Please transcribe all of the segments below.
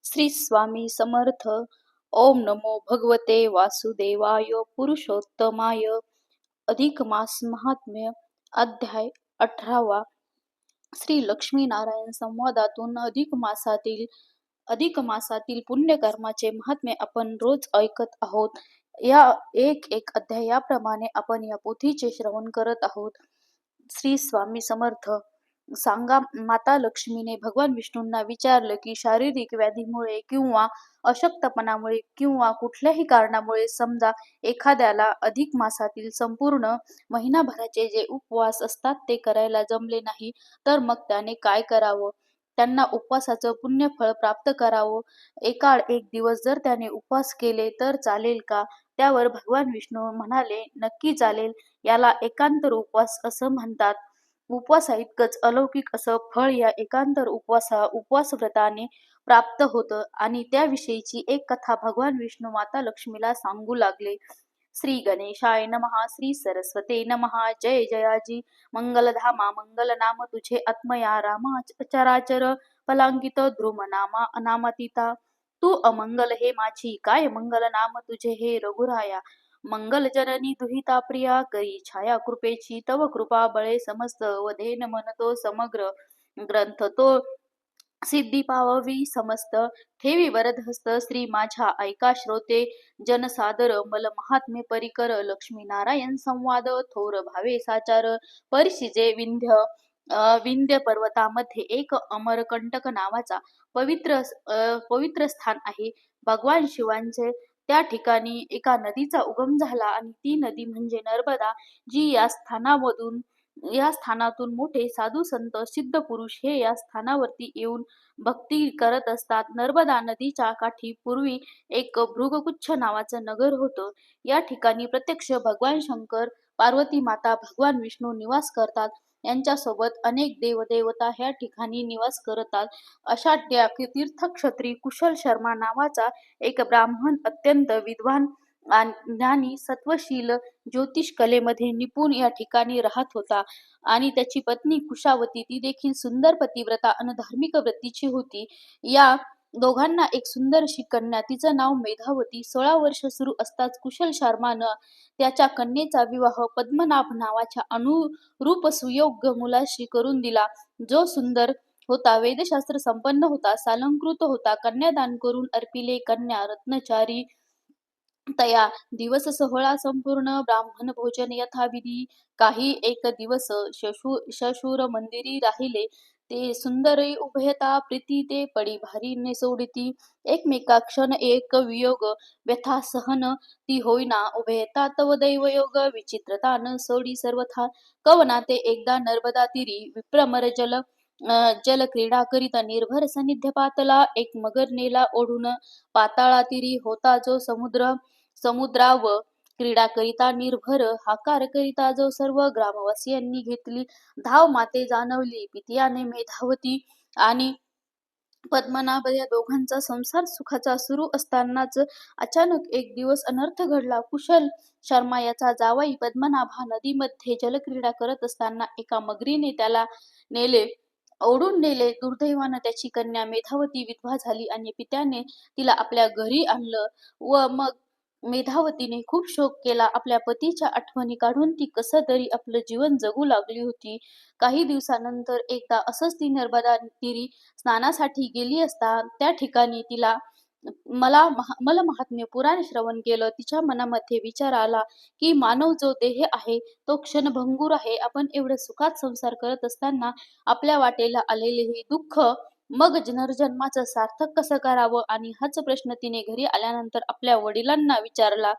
श्री स्वामी समर्थ. ओम नमो भगवते वासुदेवाय पुरुषोत्तमाय. अधिक मास महात्म्य. अध्याय 18. श्री लक्ष्मीनारायण संवादातून अधिक मासातील पुण्यकर्माचे महात्म्य आपण रोज ऐकत आहोत. या एक एक अध्याय याप्रमाणे आपण या पोथीचे श्रवण करत आहोत. श्री स्वामी समर्थ. सांगा. माता लक्ष्मीने भगवान विष्णूंना विचारलं की शारीरिक व्याधीमुळे किंवा अशक्तपणामुळे किंवा कुठल्याही कारणामुळे समजा एखाद्याला अधिक मासातील संपूर्ण महिनाभराचे जे उपवास असतात ते करायला जमले नाही, तर मग त्याने काय करावं? त्यांना उपवासाचं पुण्यफळ प्राप्त करावं. एक दिवस जर त्याने उपवास केले तर चालेल का? त्यावर भगवान विष्णू म्हणाले, नक्की चालेल. याला एकांतर उपवास असं म्हणतात. उपवासाइतकंच अलौकिक असं फळ या एकांतर उपवास व्रताने प्राप्त होतं आणि त्याविषयीची एक कथा भगवान विष्णू माता लक्ष्मीला सांगू लागले. श्री गणेशाय नमः. श्री सरस्वते नमः. जय जयाजी मंगलधामा. मंगल नाम तुझे आत्मया रामा. चराचर फलांकित ध्रुम नामा अनामतीता. तू अमंगल हे माझी काय मंगल नाम तुझे हे रघुराया. मंगल जननी दुहिता प्रिया करी छाया कृपेची. तव कृपा बळे समस्त वधेन म्हणतो समग्र ग्रंथ तो सिद्धी पाववी समस्त. ठेवी वरदहस्त श्री माझ्या ऐका श्रोते जनसादर. मल महात्म्य परिकर लक्ष्मी नारायण संवाद. थोर भावे साचार परिशिजे विंध्य पर्वतामध्ये एक अमरकंटक नावाचा पवित्र स्थान आहे. भगवान शिवांचे त्या ठिकाणी एका नदीचा उगम झाला आणि ती नदी म्हणजे नर्मदा, जी या स्थानातून मोठे साधू संत सिद्ध पुरुष हे या स्थानावरती येऊन भक्ती करत असतात. नर्मदा नदीच्या काठी पूर्वी एक भृगुकुच्छ नावाचं नगर होतं. या ठिकाणी प्रत्यक्ष भगवान शंकर, पार्वती माता, भगवान विष्णू निवास करतात. यांच्यासोबत अनेक देवदेवता ह्या ठिकाणी निवास करतात. अशा त्या तीर्थक्षेत्री कुशल शर्मा नावाचा एक ब्राह्मण अत्यंत विद्वान आणि ज्ञानी, सत्वशील, ज्योतिष कलेमध्ये निपुण या ठिकाणी राहत होता आणि त्याची पत्नी कुशावती ती देखील सुंदर पतिव्रता आणि धार्मिक वृत्तीची होती. या दोघांना एक सुंदर अशी कन्या, तिचं नाव मेधावती. 16 वर्ष सुरू असताच कुशल शर्मानं त्याच्या कन्येचा विवाह पद्मनाभ नावाच्या अनुरूप सुयोग्य मुलाशी करून दिला, जो सुंदर होता, वेदशास्त्र संपन्न होता, सालंकृत होता. कन्यादान करून अर्पिले. कन्या रत्नचारी तया. दिवस सोहळा संपूर्ण. ब्राह्मण भोजन यथाविधी. काही एक दिवस शशूर मंदिरी राहिले. ते सुंदरी उभयता प्रीती ते पडी भारी ने सोडिती. एकमेका क्षण एक वियोग व्यथा सहन ती होईना. उभयता तव दैवयोग विचित्रता न सोडी सर्वथा. कवना ते एकदा नर्मदा तीरी विप्रमर जल क्रीडा करीत निर्भर सानिध्य पातला. एक मगर नेला ओढून पाताळा तीरी होता जो समुद्राव क्रीडा करिता निर्भर हाकार करिता जो सर्व ग्रामवासियांनी घेतली धाव. माते जाणवली पितियाने मेधावती आणि पद्मनाभ या दोघांचा संसार सुखाचा सुरू असतानाच अचानक एक दिवस अनर्थ घडला. कुशल शर्मा याचा जावई पद्मनाभ हा नदीमध्ये जलक्रीडा करत असताना एका मगरीने त्याला ओढून नेले. दुर्दैवानं त्याची कन्या मेधावती विधवा झाली आणि पित्याने तिला आपल्या घरी आणलं व मग मेधावतीने खूप शोक केला. आपल्या पतीच्या आठवणी काढून ती कसं तरी आपलं जीवन जगू लागली होती. काही दिवसानंतर एकदा असंच ती नर्मदा तीरी स्नानासाठी गेली असता त्या ठिकाणी तिला मल महात्म्य पुराण श्रवण केलं. तिच्या मनामध्ये विचार आला की मानव जो देह आहे तो क्षणभंगूर आहे. आपण एवढं सुखात संसार करत असताना आपल्या वाटेला आलेले हे दुःख मग पुनर्जन्माचं सार्थक कसं करावं, आणि हाच प्रश्न तिने घरी आल्यानंतर आपल्या वडिलांना विचारला.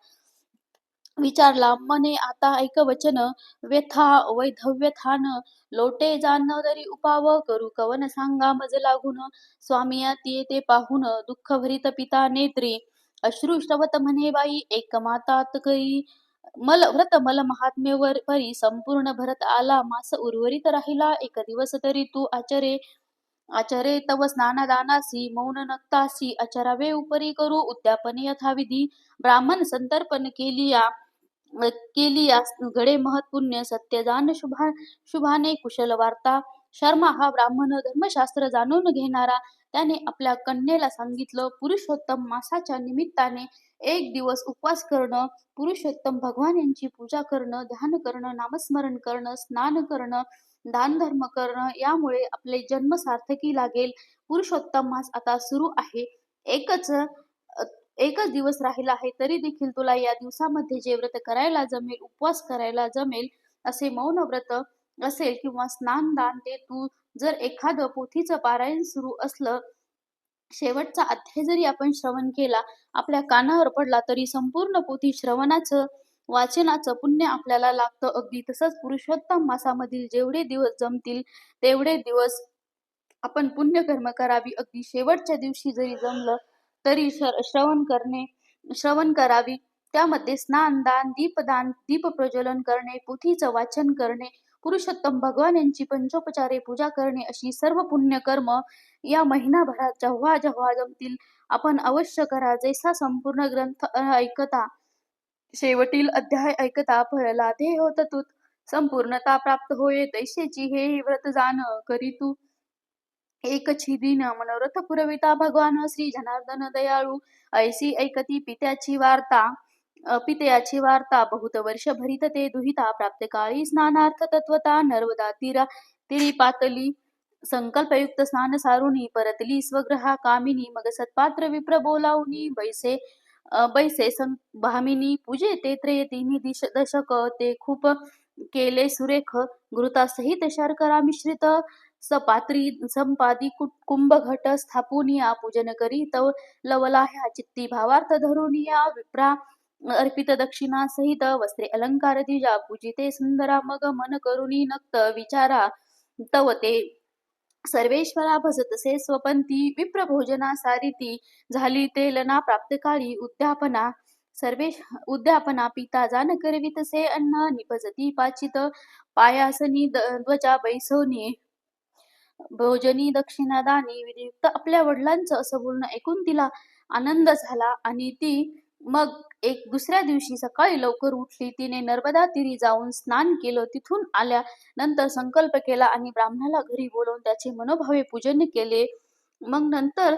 मने आता ऐक वचन व्यथा वैधव्यथान लोटे जाण तरी उपाव करू कवन सांगा मज लागून. स्वामिया ते पाहून दुःख भरित पिता नेत्री अश्रू श्रवत म्हणे बाई एक मातात करी व्रत मल महात्म्यवर परी संपूर्ण भरत आला मास उर्वरित राहिला एक दिवस तरी तू आचरे तव स्नानदानासी मौन नक्तासी आचरावे उपरी करू उद्यापन यथाविधी. ब्राह्मण संतर्पण केलिया घडे महत्पुण्य सत्यदान शुभाने कुशल वार्ता. शर्मा हा ब्राह्मण धर्मशास्त्र जाणून घेणारा त्याने आपल्या कन्येला सांगितलं, पुरुषोत्तम मासाच्या निमित्ताने एक दिवस उपवास करणं, पुरुषोत्तम भगवान यांची पूजा करणं, ध्यान करणं, नामस्मरण करणं, स्नान करणं, दानधर्म करणं, यामुळे आपले जन्म सार्थकी लागेल. पुरुषोत्तम मास आता सुरू आहे. एकच एकच दिवस राहिला आहे, तरी देखील तुला या दिवसामध्ये जे व्रत करायला जमेल, उपवास करायला जमेल, असे मौन व्रत असेल किंवा स्नानदान, ते तू जर एखादं पोथीचं पारायण सुरू असलं, शेवटचा अध्याय जरी आपण श्रवण केला, आपल्या कानावर पडला, तरी संपूर्ण पोथी श्रवणाचं, वाचनाचं पुण्य आपल्याला लागतं. अगदी तसंच पुरुषोत्तम मासामधील जेवढे दिवस जमतील तेवढे दिवस आपण पुण्यकर्म करावी. अगदी शेवटच्या दिवशी जरी जमलं तरी श्रवण करावी. त्यामध्ये स्नान, दान, दीपदान, दीपप्रज्वलन करणे, पोथीचं वाचन करणे, पुरुषोत्तम भगवान यांची पंचोपचारे पूजा करणे, अशी सर्व पुण्यकर्म या महिनाभरात जेव्हा जेव्हा जमतील आपण अवश्य करा. जैसा संपूर्ण ग्रंथ ऐकता, शेवटील अध्याय ऐकता फळलादे होत तूत, संपूर्णता प्राप्त होये तैसेची हे व्रत जाण करी तू. एकची दीन मनोरथ पुरविता भगवान श्री जनार्दन दयाळू, ऐसी ऐकती पित्याची वार्ता बहुत वर्ष भरित ते दुहिता, प्राप्त काळी स्नानार्थ तत्वता नर्मदा तिरी पातली, संकल्पयुक्त स्नान सारुणी परतली स्वग्रहा कामिनी, मग सत्पात्र विप्र बोलावनी बैसे भामिनी, पूजे ते त्रयतीनी दशक, ते खूप केले सुरेख, घृतासहित शर्करा मिश्रित, सपात्री संपादी कुंभघट स्थापुनिया, पूजन करी तव लवलाह्या चित्ती भावार्थ धरुनिया, विप्रा अर्पित दक्षिणा सहित वस्त्रे अलंकार दिजा, पूजिते सुंदरा, मग मन करुणी नक्त विचारा, तव ते सर्वेश्वरा भजतसे स्वपंती, विप्र भोजना सारिती, झाली ते लना प्राप्त काळी उद्यापना पिता जान करवितसे अन्न, निपजती पाचित पायासनी ध्वजा बैसवणी, भोजनी दक्षिणादानी, विधियुक्त आपल्या वडिलांचं असं बोलणं ऐकून तिला आनंद झाला आणि ती मग दुसऱ्या दिवशी सकाळी लवकर उठली. तिने नर्मदा तीरी जाऊन स्नान केलं. तिथून आल्यानंतर संकल्प केला आणि ब्राह्मणाला घरी बोलावून त्याचे मनोभावे पूजन केले. मग नंतर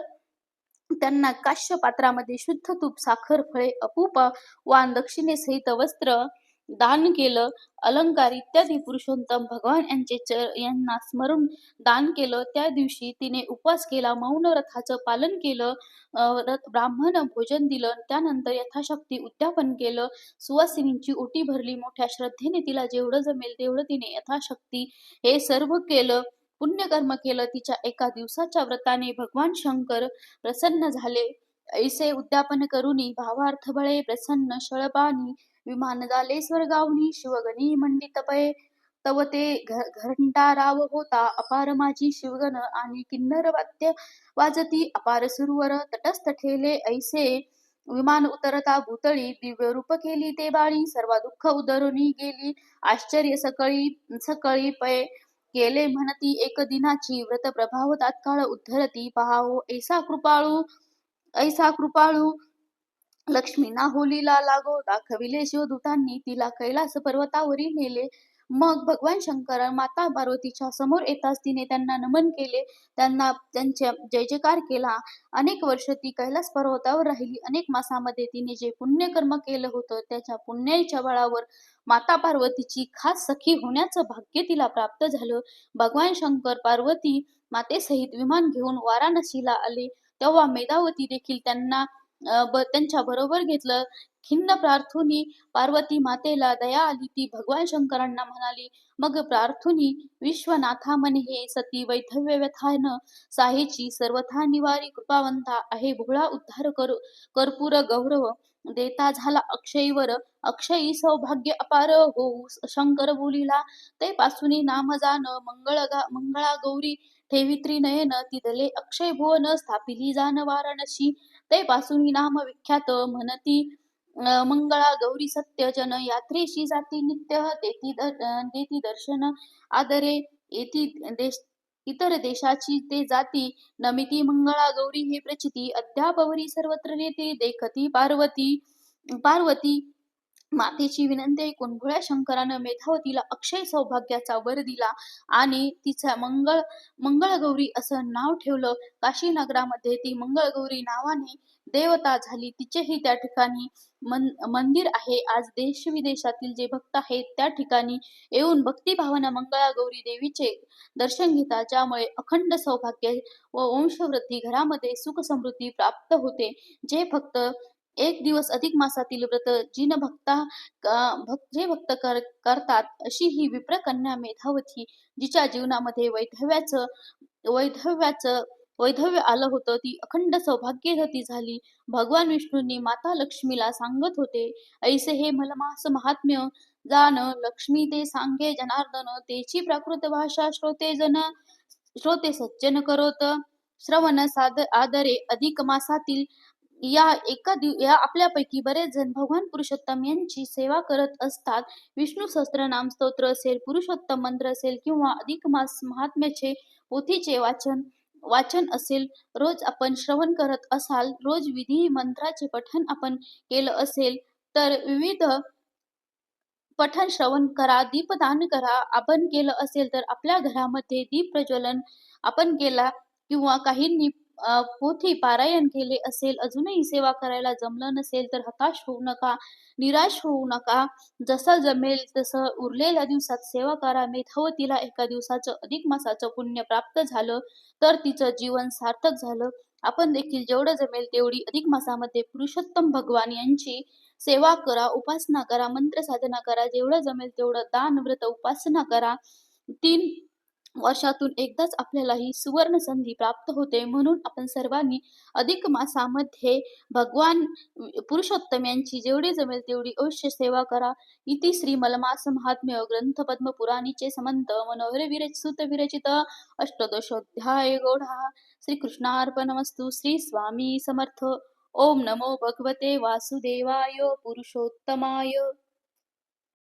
त्यांना काश्य पात्रामध्ये शुद्ध तूप, साखर, फळे, अपूप वाण, दक्षिणेसहित वस्त्र दान केलं. अलंकार इत्यादी पुरुषोत्तम भगवान यांना स्मरून दान केलं. त्या दिवशी तिने उपवास केला, मौन व्रताचं पालन केलं, ब्राह्मण भोजन दिलं. त्यानंतर यथाशक्ती उद्यापन केलं, सुवासिनींची ओटी भरली. मोठ्या श्रद्धेने तिला जेवढं जमेल तेवढं तिने यथाशक्ती हे सर्व केलं, पुण्यकर्म केलं. तिच्या एका दिवसाच्या व्रताने भगवान शंकर प्रसन्न झाले. ऐसे उद्यापन करुनी भावार्थ बळे प्रसन्न शळपानी, विमान झाले स्वर्गावनी शिवगणी मंडित पये, तव ते घंटाराव होता अपार माझी शिवगण, आणि किन्नर वाद्य वाजती अपार सुरवर, तटस्थ ठेले ऐसे विमान उतरता भूतळी, दिव्य रूप केली ते बाळी, सर्व दुःख उदरुनी गेली आश्चर्य सकळी पय, केले म्हणती एक दिनाची व्रत प्रभाव तात्काळ उद्धरती, पहावो ऐसा कृपाळू लक्ष्मी ना होलीला लागो, दाखविले शिवदूतांनी तिला कैलास पर्वतावरी नेले. मग भगवान शंकर माता पार्वतीच्या समोर येताच तिने त्यांना नमन केले, त्यांच्या जय जयकार केला. अनेक वर्ष ती कैलास पर्वतावर राहिली. अनेक मासामध्ये तिने जे पुण्यकर्म केलं होतं त्याच्या पुण्याच्या बळावर माता पार्वतीची खास सखी होण्याचं भाग्य तिला प्राप्त झालं. भगवान शंकर पार्वती मातेसहित विमान घेऊन वाराणसीला आले, तेव्हा मेधावती देखील त्यांच्या बरोबर घेतलं. खिन्न प्रार्थुनी पार्वती मातेला दया आली. ती भगवान शंकरांना म्हणाली, मग प्रार्थुनी विश्वनाथा म्हणे, सती वैधव्य व्यथान साहेची सर्वथा निवारी, कृपावंता आहे भोळा उद्धार कर्पूर गौरव, देता झाला अक्षयवर अक्षयी सौभाग्य अपार होऊ. शंकर बोलिला ते पासुनी नाम जान, मंगळा गौरी ठेवित्री नयन, तिथले अक्षय भुवन स्थापिली जान वाराणसी, ते पासुनी नाम विख्यात म्हणती मंगळा गौरी सत्य जन, यात्रेशी जाती नित्य देती दर्शन आदरे, इतर देशाची ते जाती नमिती, मंगळा गौरी हे प्रचिती, अद्यापवरी सर्वत्र नेते देखती पार्वती मातेची विनंती ऐकून भोळ्या शंकरानं मेधावतीला अक्षय सौभाग्याचा वर दिला आणि तिचा मंगळगौरी असं नाव ठेवलं. काशी नगरामध्ये ती मंगळगौरी नावाने देवता झाली. तिचेही त्या ठिकाणी मंदिर आहे. आज देश-विदेशातील जे भक्त आहेत त्या ठिकाणी येऊन भक्तिभावानं मंगळागौरी देवीचे दर्शन घेतात. ज्यामुळे अखंड सौभाग्य व वंशवृद्धी घरामध्ये सुख-समृद्धी प्राप्त होते. जे भक्त एक दिवस अधिक मासातील व्रत जे भक्त करतात, अशी ही विप्रकन्या मेधावती, जिच्या जीवनामध्ये वैधव्याचं वैधव्य आलं होतं, ती अखंड सौभाग्यवती झाली. भगवान विष्णूंनी माता लक्ष्मीला सांगत होते, ऐसे हे मलमास महात्म्य जान, लक्ष्मी ते सांगे जनार्दन, तेची प्राकृत भाषा श्रोते सज्जन करोत. श्रवण आदरे अधिक मासातील या आपल्यापैकी बरेच जण भगवान पुरुषोत्तम यांची सेवा करत असतात. विष्णू सहस्त्रनाम स्तोत्र असेल, पुरुषोत्तम मंत्र असेल किंवा अधिक मास महात्म्याचे पोथीचे वाचन असेल, रोज आपण श्रवण करत असाल, रोज विधी मंत्राचे पठण आपण केलं असेल, तर विविध पठण श्रवण करा, दीपदान करा. आपण केलं असेल तर आपल्या घरामध्ये दीप प्रज्वलन आपण केला किंवा काहींनी पोथी पारायण केले असेल, अजूनही सेवा करायला जमलं नसेल तर हताश होऊ नका, निराश होऊ नका. जसं जमेल तसं उरलेल्या दिवसात सेवा करा. मेधावतीला एका दिवसाचं अधिक मासाचं पुण्य प्राप्त झालं तर तिचं जीवन सार्थक झालं. आपण देखील जेवढं जमेल तेवढी अधिक मासामध्ये पुरुषोत्तम भगवान यांची सेवा करा, उपासना करा, मंत्र साधना करा. जेवढं जमेल तेवढं दान, व्रत, उपासना करा. 3 वर्षातून एकदाच आपल्याला ही सुवर्ण संधी प्राप्त होते. म्हणून आपण सर्वांनी अधिक मासामध्ये भगवान पुरुषोत्तम यांची जेवढी जमेल तेवढी अवश्य सेवा करा. इति श्री मलमास महात्म्य ग्रंथ पद्मपुराणीचे समंत मनोहर सुत विरचित अष्टदशोध्याय गौडा. श्रीकृष्णार्पणमस्तु. श्री स्वामी समर्थ. ओम नमो भगवते वासुदेवाय पुरुषोत्तमाय.